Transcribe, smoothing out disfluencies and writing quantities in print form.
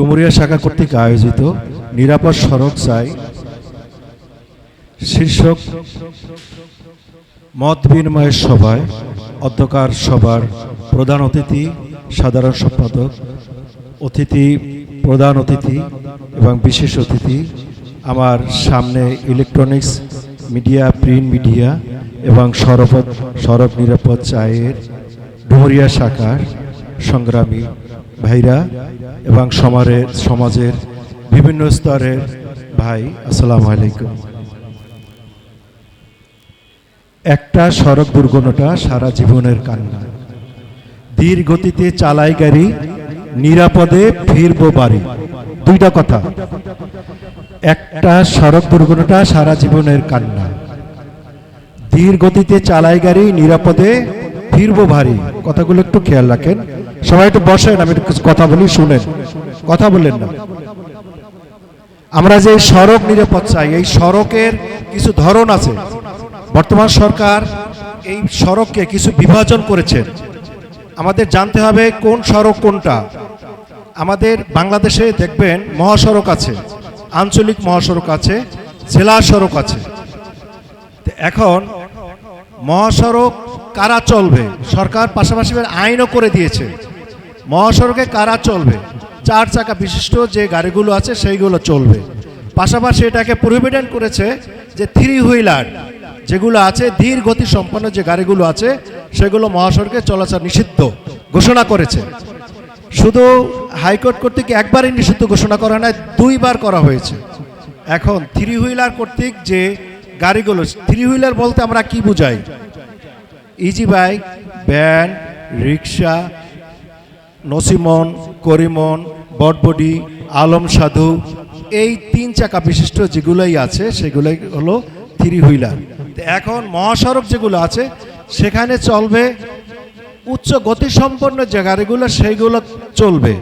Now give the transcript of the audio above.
ডুমুরিয়া শাখা কর্তৃক আয়োজিত নিরাপদ সড়ক চাই শীর্ষক মত বিনিময়ের সভায় অধ্যকার সভার প্রধান অতিথি, সাধারণ সম্পাদক, প্রধান অতিথি এবং বিশেষ অতিথি, আমার সামনে ইলেকট্রনিক্স মিডিয়া, প্রিন্ট মিডিয়া এবং সড়ক নিরাপদ চায়ের ডুমুরিয়া শাখার সংগ্রামী ভাইরা এবং সমাজের বিভিন্ন স্তরের ভাই, আসসালামু আলাইকুম। একটা সড়ক দুর্ঘটনা সারা জীবনের কান্না। ধীর গতিতে চালাই গাড়ি, নিরাপদে ফিরবো বাড়ি। দুইটা কথা। একটা সড়ক দুর্ঘটনা সারা জীবনের কান্না। ধীর গতিতে চালাই গাড়ি, নিরাপদে ফিরবো বাড়ি। কথাগুলো একটু খেয়াল রাখেন। সবাই একটু বসেন, আমি একটু কথা বলি, শুনেন, কথা বললেন না। আমরা যে সড়ক নিরাপদ চাই, এই সড়কের কিছু ধরন আছে। বর্তমান সরকার এই সড়ককে কিছু বিভাজন করেছেন। আমাদের জানতে হবে কোন সড়ক কোনটা। আমাদের বাংলাদেশে দেখবেন মহাসড়ক আছে, আঞ্চলিক মহাসড়ক আছে, জেলা সড়ক আছে। এখন মহাসড়ক কারা চলবে, সরকার পাশাপাশি আইনও করে দিয়েছে। মহাসড়কে কারা চলবে, 4 চাকা বিশিষ্ট যে গাড়িগুলো আছে সেইগুলো চলবে। পাশাপাশি এটাকে প্রহিবিটেড করেছে যে 3 হুইলার যেগুলো আছে, ধীর গতি সম্পন্ন যে গাড়িগুলো আছে সেগুলো মহাসড়কে চলাচল নিষিদ্ধ ঘোষণা করেছে। শুধু হাইকোর্ট কর্তৃক একবারই নিষিদ্ধ ঘোষণা করা নয়, 2 বার করা হয়েছে। এখন 3 হুইলার কর্তৃক যে গাড়িগুলো, 3 হুইলার বলতে আমরা কি বুঝাই? ইজি বাইক, ভ্যান, রিক্সা, নসিমন, করিমন, বটবডি, আলম সাধু, এই 3 চাকা বিশিষ্ট যেগুলোই আছে সেগুলোই হলো 3 হুইলার। এখন মহাসড়ক যেগুলো আছে সেখানে চলবে উচ্চ গতিসম্পন্ন যে গাড়িগুলো, সেইগুলো চলবে।